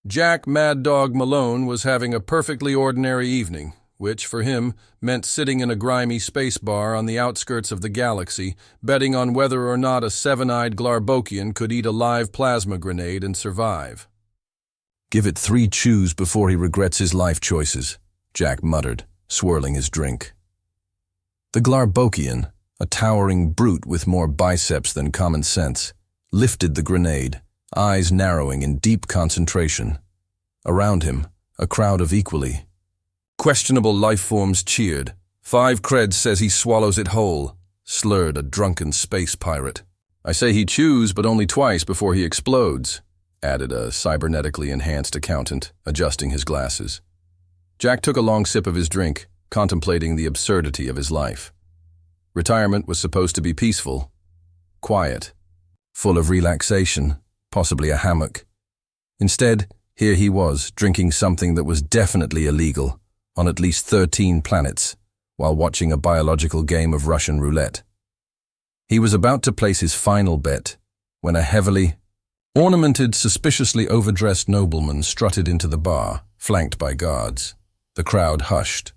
Jack Mad Dog Malone was having a perfectly ordinary evening, which, for him, meant sitting in a grimy space bar on the outskirts of the galaxy, betting on whether or not a seven-eyed Glarbokian could eat a live plasma grenade and survive. "Give it 3 chews before he regrets his life choices," Jack muttered, swirling his drink. The Glarbokian, a towering brute with more biceps than common sense, lifted the grenade, eyes narrowing in deep concentration. Around him, a crowd of equally questionable life forms cheered. "5 creds says he swallows it whole," slurred a drunken space pirate. "I say he chews, but only twice before he explodes," added a cybernetically enhanced accountant, adjusting his glasses. Jack took a long sip of his drink, contemplating the absurdity of his life. Retirement was supposed to be peaceful, quiet, full of relaxation, possibly a hammock. Instead, here he was, drinking something that was definitely illegal, on at least 13 planets, while watching a biological game of Russian roulette. He was about to place his final bet, when a heavily ornamented, suspiciously overdressed nobleman strutted into the bar, flanked by guards. The crowd hushed.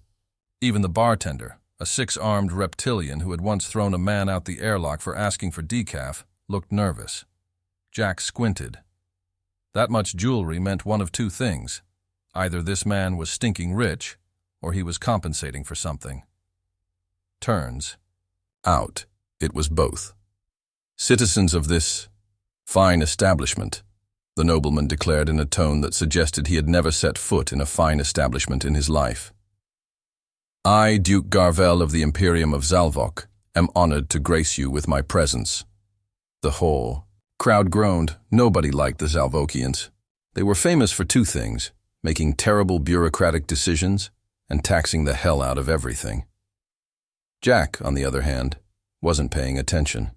Even the bartender, a 6-armed reptilian who had once thrown a man out the airlock for asking for decaf, looked nervous. Jack squinted. That much jewelry meant one of 2 things. Either this man was stinking rich, or he was compensating for something. Turns out it was both. "Citizens of this fine establishment," the nobleman declared in a tone that suggested he had never set foot in a fine establishment in his life. "I, Duke Garvel of the Imperium of Zalvok, am honored to grace you with my presence." The whole crowd groaned. Nobody liked the Zalvokians. They were famous for 2 things, making terrible bureaucratic decisions and taxing the hell out of everything. Jack, on the other hand, wasn't paying attention.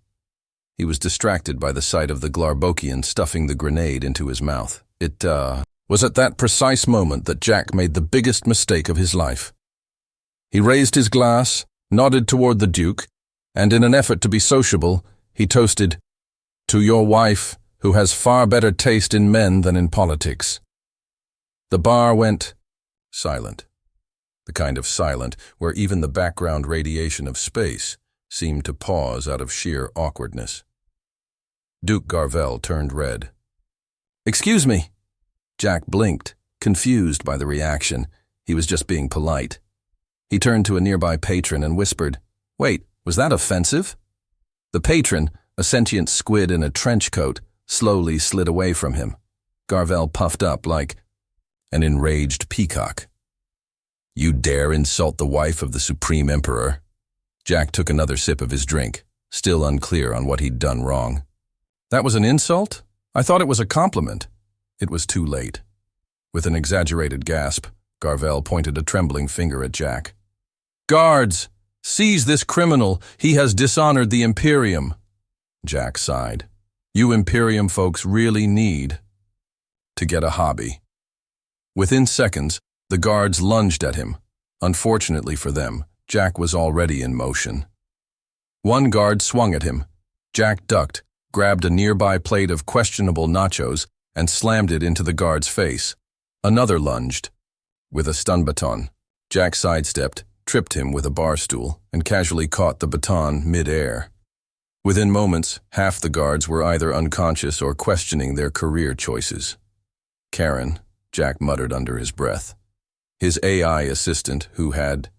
He was distracted by the sight of the Glarbokian stuffing the grenade into his mouth. It was at that precise moment that Jack made the biggest mistake of his life. He raised his glass, nodded toward the Duke, and in an effort to be sociable, he toasted, "To your wife, who has far better taste in men than in politics." The bar went silent. The kind of silent where even the background radiation of space seemed to pause out of sheer awkwardness. Duke Garvel turned red. "Excuse me." Jack blinked, confused by the reaction. He was just being polite. He turned to a nearby patron and whispered, "Wait, was that offensive?" The patron, a sentient squid in a trench coat, slowly slid away from him. Garvel puffed up like an enraged peacock. "You dare insult the wife of the Supreme Emperor?" Jack took another sip of his drink, still unclear on what he'd done wrong. "That was an insult? I thought it was a compliment." It was too late. With an exaggerated gasp, Garvel pointed a trembling finger at Jack. "Guards! Seize this criminal! He has dishonored the Imperium!" Jack sighed. "You Imperium folks really need to get a hobby." Within seconds, the guards lunged at him. Unfortunately for them, Jack was already in motion. One guard swung at him. Jack ducked, grabbed a nearby plate of questionable nachos, and slammed it into the guard's face. Another lunged. With a stun baton, Jack sidestepped, tripped him with a bar stool, and casually caught the baton mid-air. Within moments, half the guards were either unconscious or questioning their career choices. "Karen," Jack muttered under his breath. His AI assistant, who had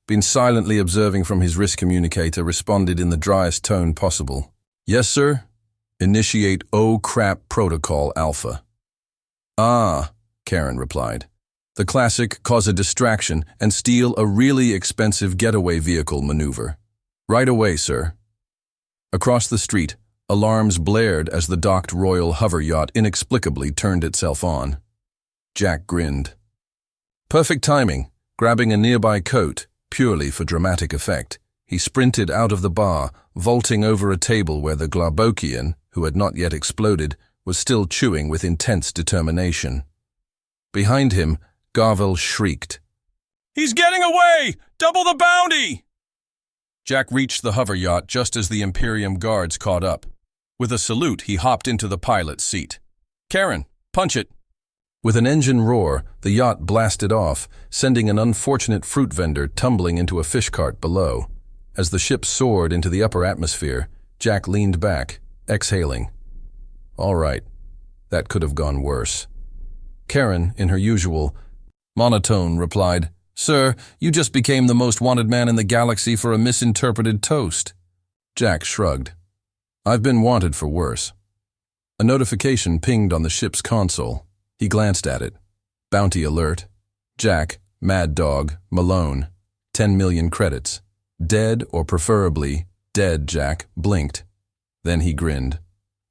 been silently observing from his wrist communicator, responded in the driest tone possible. "Yes, sir. Initiate Oh Crap Protocol Alpha." "Ah," Karen replied. "The classic cause a distraction and steal a really expensive getaway vehicle maneuver. Right away, sir." Across the street, alarms blared as the docked royal hover yacht inexplicably turned itself on. Jack grinned. Perfect timing. Grabbing a nearby coat, purely for dramatic effect, he sprinted out of the bar, vaulting over a table where the Glarbokian, who had not yet exploded, was still chewing with intense determination. Behind him, Garvel shrieked, "He's getting away! Double the bounty!" Jack reached the hover yacht just as the Imperium guards caught up. With a salute, he hopped into the pilot's seat. "Karen, punch it." With an engine roar, the yacht blasted off, sending an unfortunate fruit vendor tumbling into a fish cart below. As the ship soared into the upper atmosphere, Jack leaned back, exhaling. All right, that could have gone worse. Karen, in her usual monotone, replied, "Sir, you just became the most wanted man in the galaxy for a misinterpreted toast." Jack shrugged. "I've been wanted for worse." A notification pinged on the ship's console. He glanced at it. Bounty alert. Jack, Mad Dog, Malone. 10 million credits. Dead, or preferably dead, Jack blinked. Then he grinned.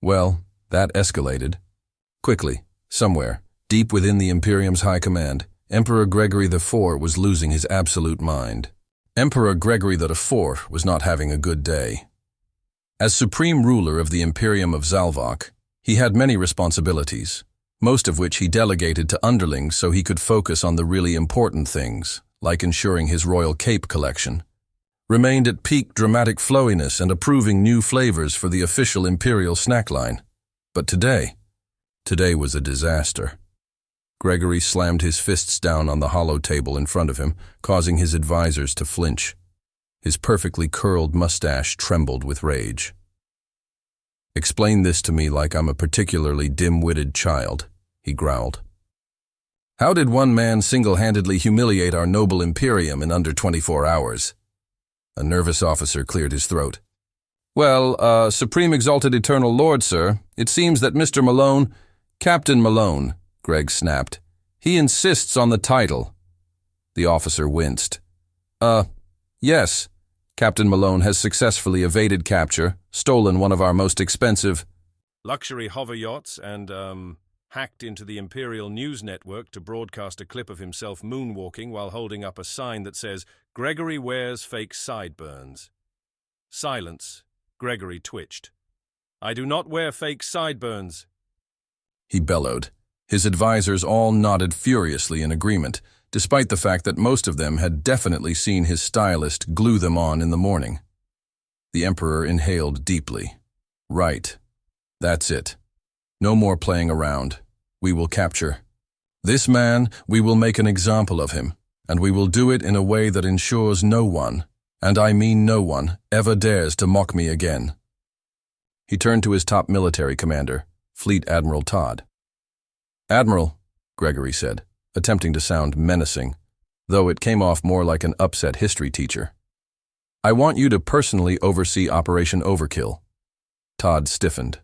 Well, that escalated. Quickly, somewhere, deep within the Imperium's high command, Emperor Gregory IV was losing his absolute mind. Emperor Gregory IV was not having a good day. As supreme ruler of the Imperium of Zalvok, he had many responsibilities, most of which he delegated to underlings so he could focus on the really important things, like ensuring his royal cape collection, remained at peak dramatic flowiness and approving new flavors for the official Imperial snack line. But today was a disaster. Gregory slammed his fists down on the hollow table in front of him, causing his advisors to flinch. His perfectly curled mustache trembled with rage. "Explain this to me like I'm a particularly dim-witted child," he growled. "How did one man single-handedly humiliate our noble Imperium in under 24 hours? A nervous officer cleared his throat. "Well, Supreme Exalted Eternal Lord, sir, it seems that Mr. Malone—" "Captain Malone," Greg snapped. "He insists on the title." The officer winced. Yes. Captain Malone has successfully evaded capture, stolen one of our most expensive luxury hover yachts, and, hacked into the Imperial News Network to broadcast a clip of himself moonwalking while holding up a sign that says, "Gregory wears fake sideburns." Silence. Gregory twitched. "I do not wear fake sideburns," he bellowed. His advisors all nodded furiously in agreement, despite the fact that most of them had definitely seen his stylist glue them on in the morning. The Emperor inhaled deeply. "Right. That's it. No more playing around. We will capture this man. We will make an example of him, and we will do it in a way that ensures no one, and I mean no one, ever dares to mock me again." He turned to his top military commander, Fleet Admiral Todd. "Admiral," Gregory said, attempting to sound menacing, though it came off more like an upset history teacher. "I want you to personally oversee Operation Overkill." Todd stiffened.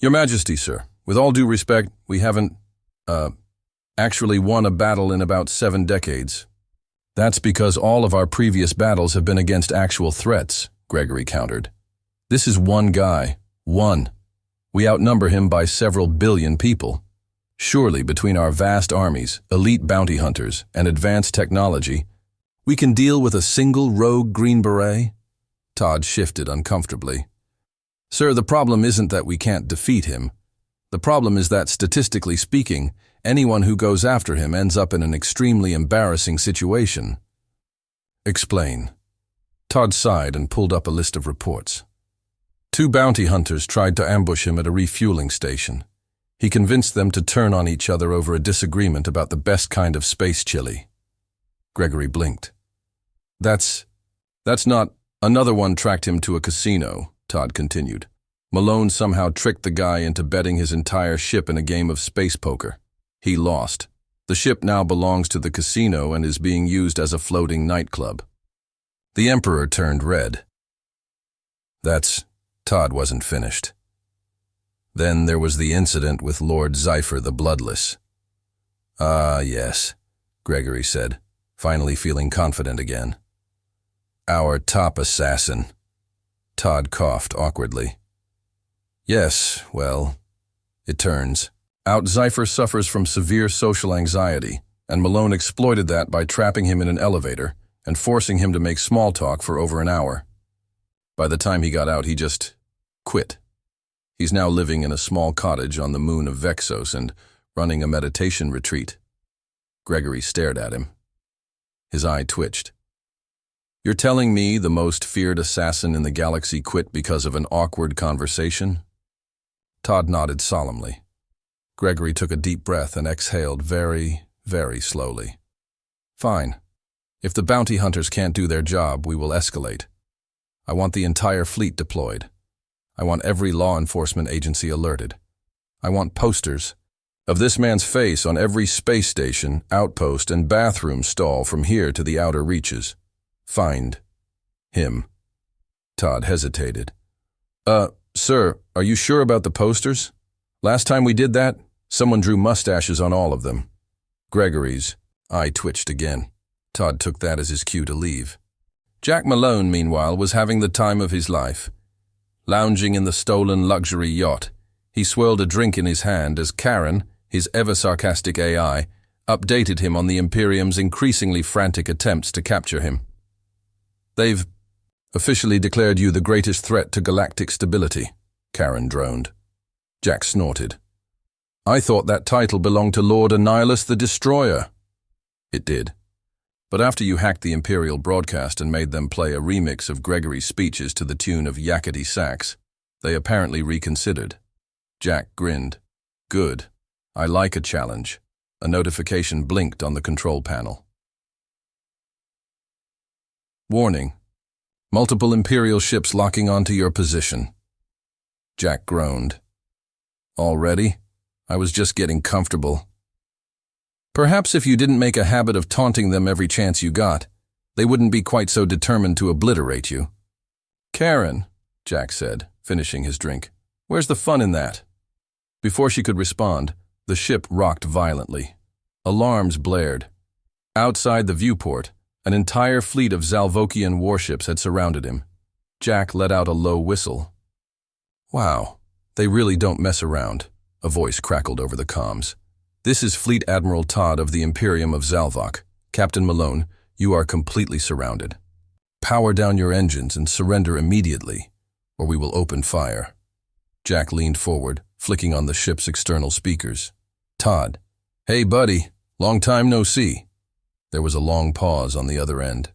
Your Majesty, sir, with all due respect, we haven't, actually won a battle in about 7 decades. That's because all of our previous battles have been against actual threats," Gregory countered. "This is one guy. One. We outnumber him by several billion people. Surely between our vast armies, elite bounty hunters, and advanced technology, we can deal with a single rogue Green Beret?" Todd shifted uncomfortably. "Sir, the problem isn't that we can't defeat him. The problem is that, statistically speaking, anyone who goes after him ends up in an extremely embarrassing situation." "Explain." Todd sighed and pulled up a list of reports. 2 bounty hunters tried to ambush him at a refueling station. He convinced them to turn on each other over a disagreement about the best kind of space chili. Gregory blinked. That's not. Another one tracked him to a casino," Todd continued. "Malone somehow tricked the guy into betting his entire ship in a game of space poker. He lost. The ship now belongs to the casino and is being used as a floating nightclub." The Emperor turned red. Todd wasn't finished. "Then there was the incident with Lord Zypher the Bloodless." "Ah, yes," Gregory said, finally feeling confident again. "Our top assassin." Todd coughed awkwardly. "Yes, well, it turns out Zypher suffers from severe social anxiety, and Malone exploited that by trapping him in an elevator and forcing him to make small talk for over an hour. By the time he got out, he just quit. He's now living in a small cottage on the moon of Vexos and running a meditation retreat." Gregory stared at him. His eye twitched. "You're telling me the most feared assassin in the galaxy quit because of an awkward conversation?" Todd nodded solemnly. Gregory took a deep breath and exhaled very, very slowly. Fine. If the bounty hunters can't do their job, we will escalate. I want the entire fleet deployed. I want every law enforcement agency alerted. I want posters of this man's face on every space station, outpost, and bathroom stall from here to the outer reaches. Find him. Todd hesitated. Sir, are you sure about the posters? Last time we did that, someone drew mustaches on all of them. Gregory's eye twitched again. Todd took that as his cue to leave. Jack Malone, meanwhile, was having the time of his life. Lounging in the stolen luxury yacht, he swirled a drink in his hand as Karen, his ever-sarcastic AI, updated him on the Imperium's increasingly frantic attempts to capture him. They've officially declared you the greatest threat to galactic stability, Karen droned. Jack snorted. I thought that title belonged to Lord Annihilus the Destroyer. It did. But after you hacked the Imperial broadcast and made them play a remix of Gregory's speeches to the tune of Yakety Sax, they apparently reconsidered. Jack grinned. Good. I like a challenge. A notification blinked on the control panel. Warning. Multiple Imperial ships locking onto your position. Jack groaned. Already? I was just getting comfortable. Perhaps if you didn't make a habit of taunting them every chance you got, they wouldn't be quite so determined to obliterate you. Karen, Jack said, finishing his drink, where's the fun in that? Before she could respond, the ship rocked violently. Alarms blared. Outside the viewport, an entire fleet of Zalvokian warships had surrounded him. Jack let out a low whistle. Wow, they really don't mess around, a voice crackled over the comms. This is Fleet Admiral Todd of the Imperium of Zalvok. Captain Malone, you are completely surrounded. Power down your engines and surrender immediately, or we will open fire. Jack leaned forward, flicking on the ship's external speakers. Todd. Hey, buddy. Long time no see. There was a long pause on the other end.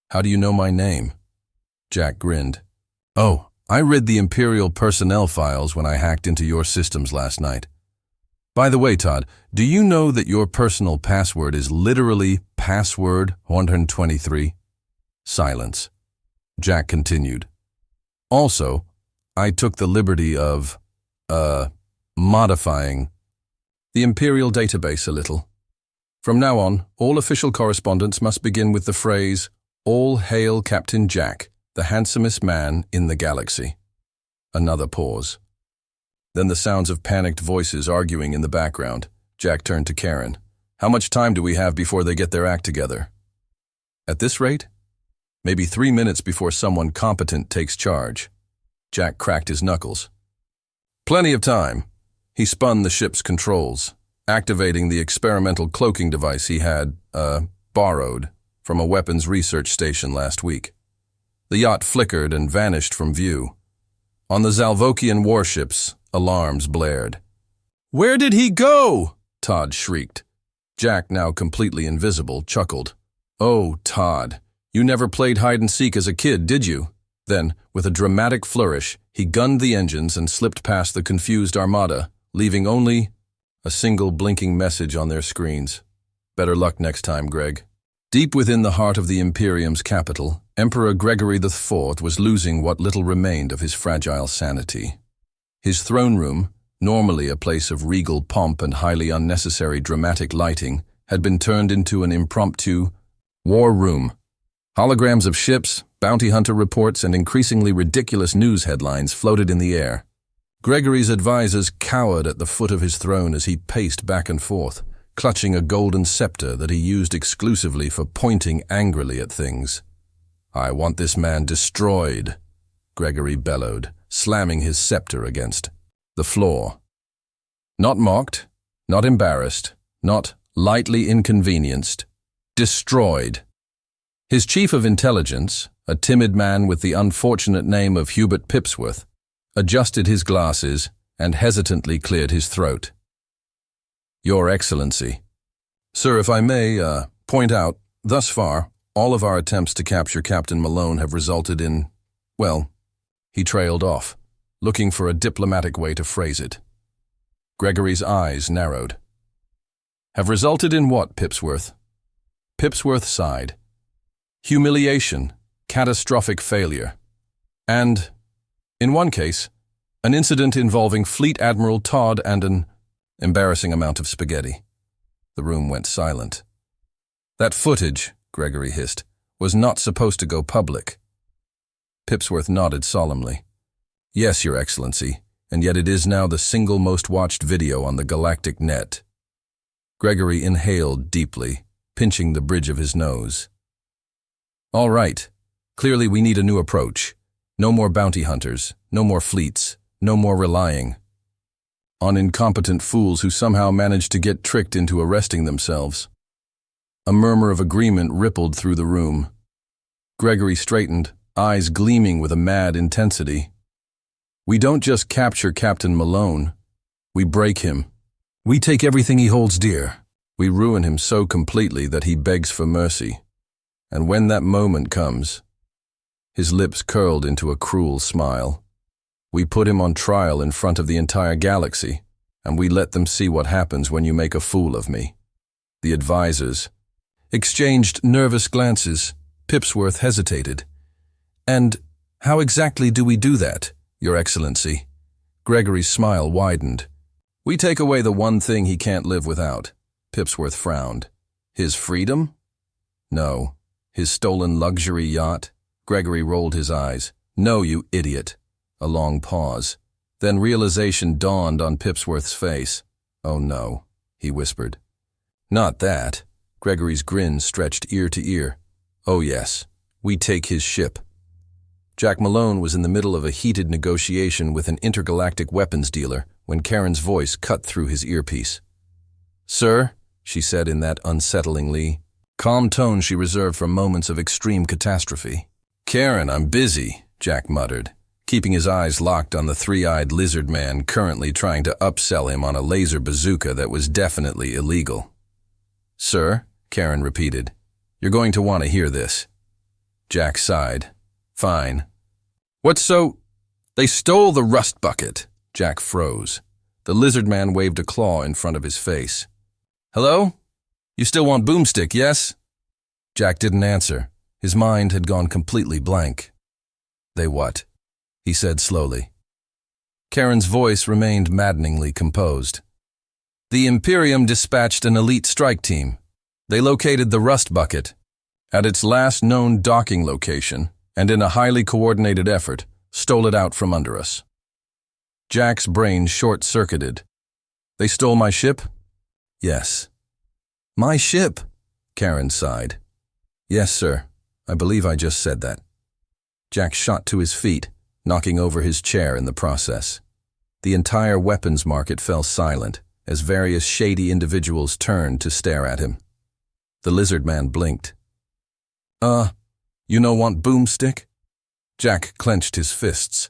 How do you know my name? Jack grinned. Oh, I read the Imperial personnel files when I hacked into your systems last night. By the way, Todd, do you know that your personal password is literally password 123? Silence. Jack continued. Also, I took the liberty of, modifying the Imperial database a little. From now on, all official correspondence must begin with the phrase, All hail Captain Jack, the handsomest man in the galaxy. Another pause. Then the sounds of panicked voices arguing in the background. Jack turned to Karen. How much time do we have before they get their act together? At this rate? Maybe 3 minutes before someone competent takes charge. Jack cracked his knuckles. Plenty of time. He spun the ship's controls, activating the experimental cloaking device he had, borrowed from a weapons research station last week. The yacht flickered and vanished from view. On the Zalvokian warships, alarms blared. Where did he go? Todd shrieked. Jack, now completely invisible, chuckled. Oh, Todd, you never played hide-and-seek as a kid, did you? Then, with a dramatic flourish, he gunned the engines and slipped past the confused armada, leaving only a single blinking message on their screens. Better luck next time, Greg. Deep within the heart of the Imperium's capital, Emperor Gregory IV was losing what little remained of his fragile sanity. His throne room, normally a place of regal pomp and highly unnecessary dramatic lighting, had been turned into an impromptu war room. Holograms of ships, bounty hunter reports, and increasingly ridiculous news headlines floated in the air. Gregory's advisors cowered at the foot of his throne as he paced back and forth, clutching a golden scepter that he used exclusively for pointing angrily at things. I want this man destroyed, Gregory bellowed, slamming his scepter against the floor. Not mocked, not embarrassed, not lightly inconvenienced. Destroyed. His chief of intelligence, a timid man with the unfortunate name of Hubert Pipsworth, adjusted his glasses and hesitantly cleared his throat. Your Excellency. Sir, if I may point out, thus far, all of our attempts to capture Captain Malone have resulted in, well, he trailed off, looking for a diplomatic way to phrase it. Gregory's eyes narrowed. Have resulted in what, Pipsworth? Pipsworth sighed. Humiliation, catastrophic failure, and, in one case, an incident involving Fleet Admiral Todd and an embarrassing amount of spaghetti. The room went silent. That footage, Gregory hissed, was not supposed to go public. Pipsworth nodded solemnly. Yes, Your Excellency, and yet it is now the single most watched video on the Galactic net. Gregory inhaled deeply, pinching the bridge of his nose. All right. Clearly we need a new approach. No more bounty hunters, no more fleets, no more relying on incompetent fools who somehow managed to get tricked into arresting themselves. A murmur of agreement rippled through the room. Gregory straightened, eyes gleaming with a mad intensity. We don't just capture Captain Malone. We break him. We take everything he holds dear. We ruin him so completely that he begs for mercy. And when that moment comes, his lips curled into a cruel smile. We put him on trial in front of the entire galaxy, and we let them see what happens when you make a fool of me. The advisors exchanged nervous glances. Pipsworth hesitated. And how exactly do we do that, Your Excellency? Gregory's smile widened. We take away the one thing he can't live without. Pipsworth frowned. His freedom? No. His stolen luxury yacht? Gregory rolled his eyes. No, you idiot. A long pause. Then realization dawned on Pipsworth's face. Oh no, he whispered. Not that. Gregory's grin stretched ear to ear. Oh yes, we take his ship. Jack Malone was in the middle of a heated negotiation with an intergalactic weapons dealer when Karen's voice cut through his earpiece. Sir, she said in that unsettlingly calm tone she reserved for moments of extreme catastrophe. Karen, I'm busy, Jack muttered, keeping his eyes locked on the three-eyed lizard man currently trying to upsell him on a laser bazooka that was definitely illegal. Sir, Karen repeated, you're going to want to hear this. Jack sighed. Fine. What's so? They stole the rust bucket. Jack froze. The lizard man waved a claw in front of his face. Hello? You still want boomstick, yes? Jack didn't answer. His mind had gone completely blank. They what? He said slowly. Karen's voice remained maddeningly composed. The Imperium dispatched an elite strike team. They located the rust bucket at its last known docking location and in a highly coordinated effort stole it out from under us. Jack's brain short-circuited. They stole my ship? Yes. My ship? Karen sighed. Yes, sir. I believe I just said that. Jack shot to his feet, knocking over his chair in the process. The entire weapons market fell silent as various shady individuals turned to stare at him. The lizard man blinked. You no want boomstick? Jack clenched his fists.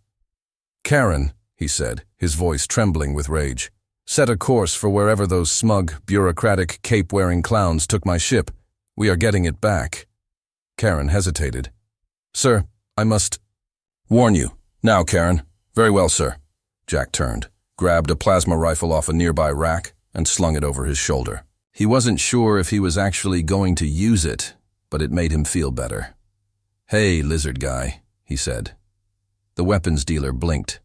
Karen, he said, his voice trembling with rage, set a course for wherever those smug, bureaucratic, cape-wearing clowns took my ship. We are getting it back. Karen hesitated. Sir, I must warn you. Now, Karen. Very well, sir. Jack turned, grabbed a plasma rifle off a nearby rack, and slung it over his shoulder. He wasn't sure if he was actually going to use it, but it made him feel better. Hey, lizard guy, he said. The weapons dealer blinked.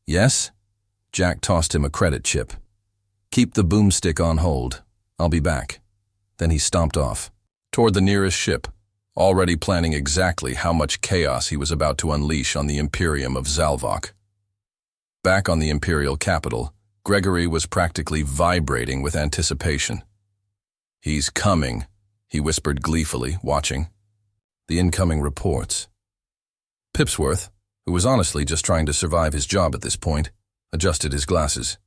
Yes? Jack tossed him a credit chip. Keep the boomstick on hold. I'll be back. Then he stomped off, toward the nearest ship, already planning exactly how much chaos he was about to unleash on the Imperium of Zalvok. Back on the Imperial capital, Gregory was practically vibrating with anticipation. He's coming, he whispered gleefully, watching the incoming reports. Pipsworth, who was honestly just trying to survive his job at this point, adjusted his glasses.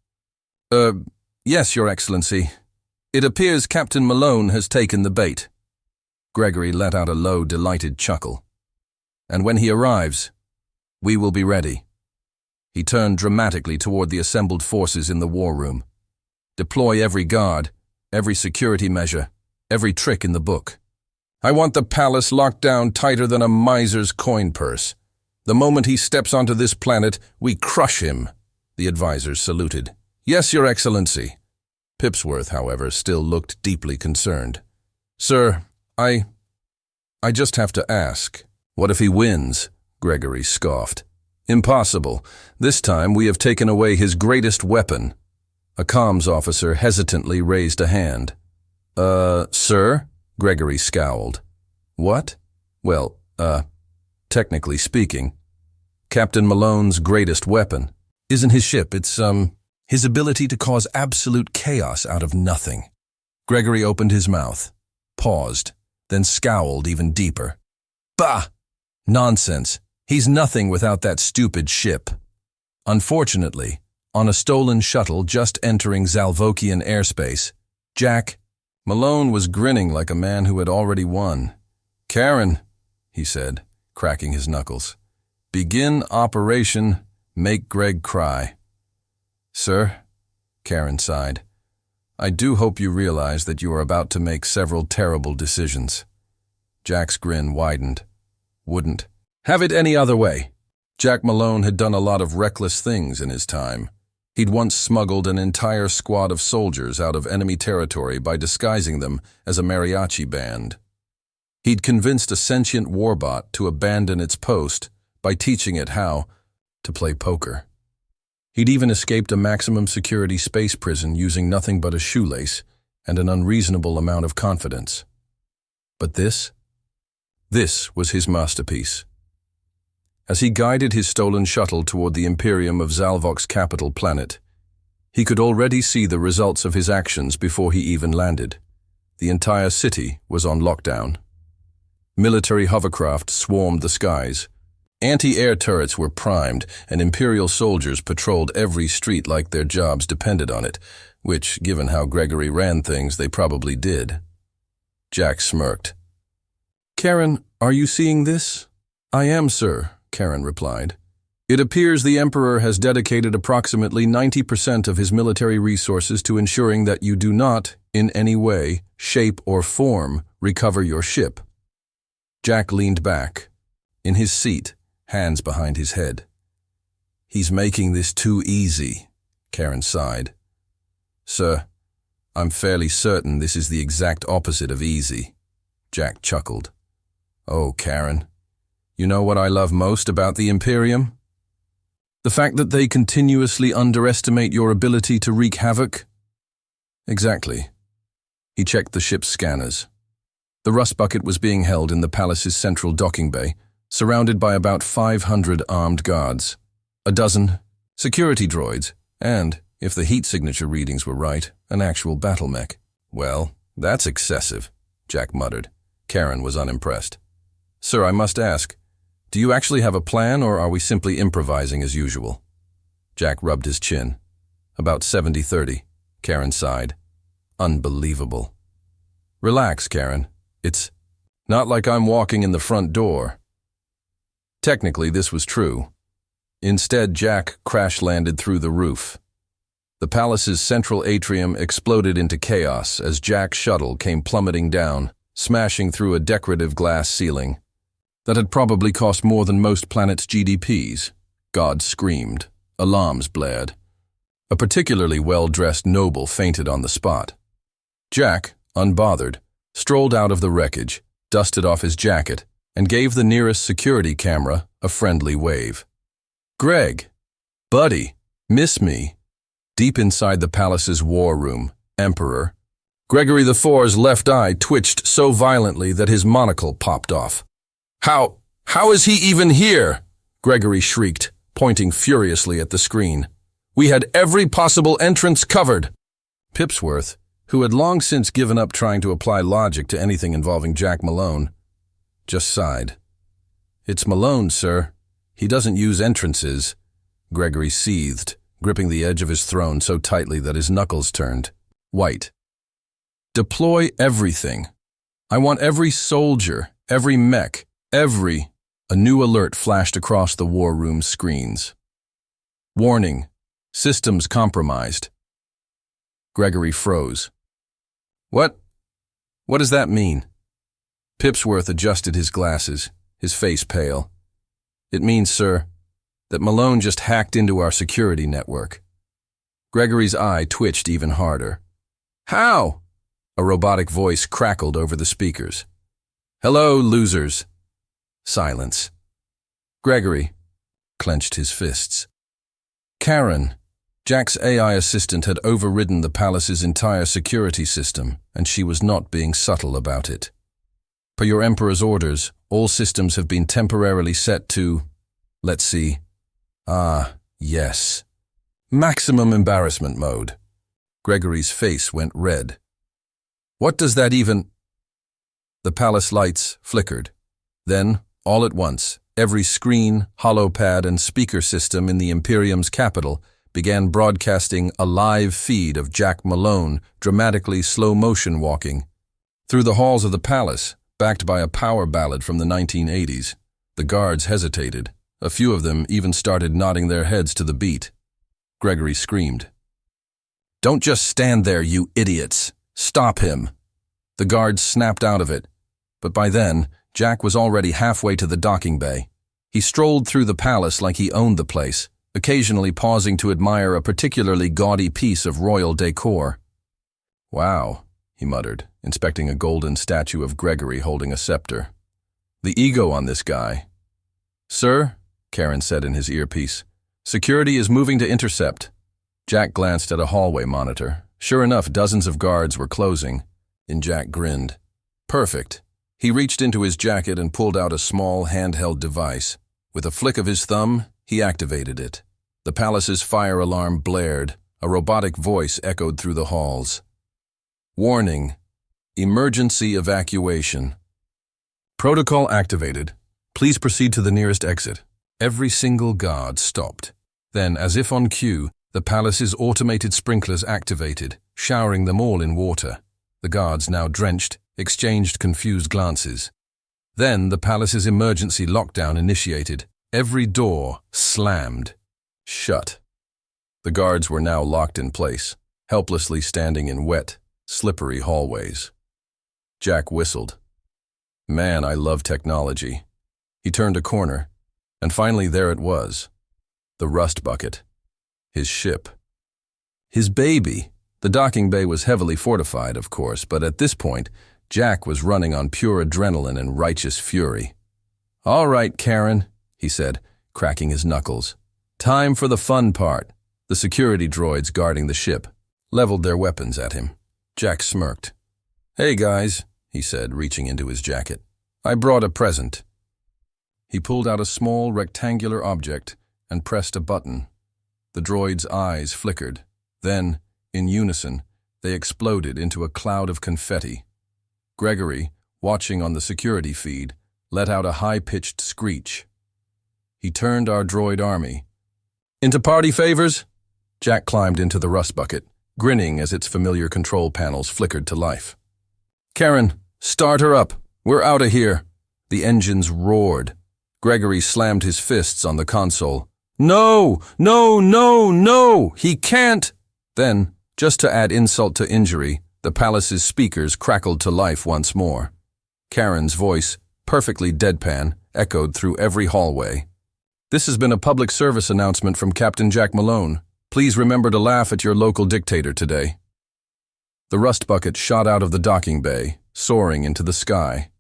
Yes, Your Excellency. It appears Captain Malone has taken the bait. Gregory let out a low, delighted chuckle. And when he arrives, we will be ready. He turned dramatically toward the assembled forces in the war room. Deploy every guard, every security measure, every trick in the book. I want the palace locked down tighter than a miser's coin purse. The moment he steps onto this planet, we crush him. The advisors saluted. "Yes, Your Excellency." Pipsworth, however, still looked deeply concerned. "Sir, I just have to ask." "What if he wins?" Gregory scoffed. "Impossible. This time we have taken away his greatest weapon." A comms officer hesitantly raised a hand. Sir?" Gregory scowled. "What?" "Well, technically speaking, Captain Malone's greatest weapon isn't his ship, it's, his ability to cause absolute chaos out of nothing." Gregory opened his mouth, paused, then scowled even deeper. "Bah! Nonsense. He's nothing without that stupid ship." Unfortunately, on a stolen shuttle just entering Zalvokian airspace, Malone was grinning like a man who had already won. "Karen," he said, cracking his knuckles. "Begin Operation Make Greg Cry." "Sir," Karen sighed, "I do hope you realize that you are about to make several terrible decisions." Jack's grin widened. "Wouldn't have it any other way." Jack Malone had done a lot of reckless things in his time. He'd once smuggled an entire squad of soldiers out of enemy territory by disguising them as a mariachi band. He'd convinced a sentient warbot to abandon its post by teaching it how to play poker. He'd even escaped a maximum security space prison using nothing but a shoelace and an unreasonable amount of confidence. But this was his masterpiece. As he guided his stolen shuttle toward the Imperium of Zalvok's capital planet, he could already see the results of his actions before he even landed. The entire city was on lockdown. Military hovercraft swarmed the skies. Anti-air turrets were primed, and Imperial soldiers patrolled every street like their jobs depended on it, which, given how Gregory ran things, they probably did. Jack smirked. "Karen, are you seeing this?" "I am, sir," Karen replied. "It appears the Emperor has dedicated approximately 90% of his military resources to ensuring that you do not, in any way, shape, or form, recover your ship." Jack leaned back, in his seat, hands behind his head. "He's making this too easy," Karen sighed. "Sir, I'm fairly certain this is the exact opposite of easy." Jack chuckled. "Oh, Karen, you know what I love most about the Imperium? The fact that they continuously underestimate your ability to wreak havoc?" "Exactly." He checked the ship's scanners. The rust bucket was being held in the palace's central docking bay, surrounded by about 500 armed guards, a dozen security droids, and, if the heat signature readings were right, an actual battle mech. "Well, that's excessive," Jack muttered. Karen was unimpressed. "Sir, I must ask, do you actually have a plan, or are we simply improvising as usual?" Jack rubbed his chin. "About 70-30, Karen sighed. "Unbelievable." "Relax, Karen. It's not like I'm walking in the front door." Technically, this was true. Instead, Jack crash-landed through the roof. The palace's central atrium exploded into chaos as Jack's shuttle came plummeting down, smashing through a decorative glass ceiling that had probably cost more than most planets' GDPs. Gods screamed. Alarms blared. A particularly well-dressed noble fainted on the spot. Jack, unbothered, strolled out of the wreckage, dusted off his jacket, and gave the nearest security camera a friendly wave. "Greg, buddy, miss me?" Deep inside the palace's war room, Emperor, Gregory IV's left eye twitched so violently that his monocle popped off. How is he even here?" Gregory shrieked, pointing furiously at the screen. "We had every possible entrance covered." Pipsworth, who had long since given up trying to apply logic to anything involving Jack Malone, just sighed. "It's Malone, sir. He doesn't use entrances." Gregory seethed, gripping the edge of his throne so tightly that his knuckles turned white. "Deploy everything. I want every soldier, every mech, every—" A new alert flashed across the war room screens. "Warning. Systems compromised." Gregory froze. What does that mean?" Pipsworth adjusted his glasses, his face pale. "It means, sir, that Malone just hacked into our security network. Gregory's eye twitched even harder. How? A robotic voice crackled over the speakers. Hello, losers. Silence. Gregory clenched his fists. Karen, Jack's AI assistant, had overridden the palace's entire security system, and she was not being subtle about it. Per your Emperor's orders, all systems have been temporarily set to, let's see, yes, maximum embarrassment mode. Gregory's face went red. What does that even... The palace lights flickered. Then, all at once, every screen, holopad, and speaker system in the Imperium's capital began broadcasting a live feed of Jack Malone dramatically slow-motion walking. Through the halls of the palace, backed by a power ballad from the 1980s, the guards hesitated. A few of them even started nodding their heads to the beat. Gregory screamed. Don't just stand there, you idiots! Stop him! The guards snapped out of it, but by then, Jack was already halfway to the docking bay. He strolled through the palace like he owned the place, occasionally pausing to admire a particularly gaudy piece of royal decor. Wow, he muttered, inspecting a golden statue of Gregory holding a scepter. The ego on this guy. Sir, Karen said in his earpiece, security is moving to intercept. Jack glanced at a hallway monitor. Sure enough, dozens of guards were closing, and Jack grinned. Perfect. He reached into his jacket and pulled out a small handheld device. With a flick of his thumb, he activated it. The palace's fire alarm blared. A robotic voice echoed through the halls. Warning. Emergency evacuation. Protocol activated. Please proceed to the nearest exit. Every single guard stopped. Then, as if on cue, the palace's automated sprinklers activated, showering them all in water. The guards, now drenched, exchanged confused glances. Then the palace's emergency lockdown initiated. Every door slammed shut. The guards were now locked in place, helplessly standing in wet, slippery hallways. Jack whistled. Man, I love technology. He turned a corner, and finally there it was. The rust bucket. His ship. His baby. The docking bay was heavily fortified, of course, but at this point, Jack was running on pure adrenaline and righteous fury. All right, Karen, he said, cracking his knuckles. Time for the fun part. The security droids guarding the ship leveled their weapons at him. Jack smirked. Hey, guys, he said, reaching into his jacket. I brought a present. He pulled out a small rectangular object and pressed a button. The droid's eyes flickered. Then, in unison, they exploded into a cloud of confetti. Gregory, watching on the security feed, let out a high-pitched screech. He turned our droid army. Into party favors? Jack climbed into the rust bucket, grinning as its familiar control panels flickered to life. Karen, start her up. We're out of here. The engines roared. Gregory slammed his fists on the console. No! No! No! No! He can't! Then, just to add insult to injury, the palace's speakers crackled to life once more. Karen's voice, perfectly deadpan, echoed through every hallway. This has been a public service announcement from Captain Jack Malone. Please remember to laugh at your local dictator today. The rust bucket shot out of the docking bay, soaring into the sky.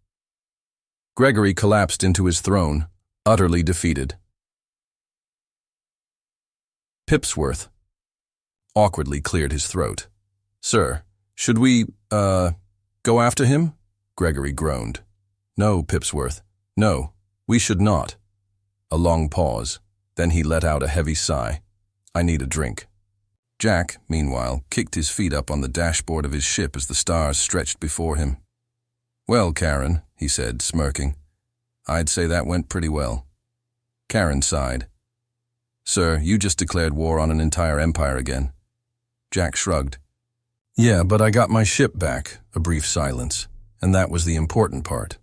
Gregory collapsed into his throne, utterly defeated. Pipsworth awkwardly cleared his throat. Sir, should we, go after him? Gregory groaned. No, Pipsworth. No, we should not. A long pause. Then he let out a heavy sigh. I need a drink. Jack, meanwhile, kicked his feet up on the dashboard of his ship as the stars stretched before him. Well, Karen, he said, smirking. I'd say that went pretty well. Karen sighed. Sir, you just declared war on an entire empire again. Jack shrugged. Yeah, but I got my ship back. A brief silence. And that was the important part.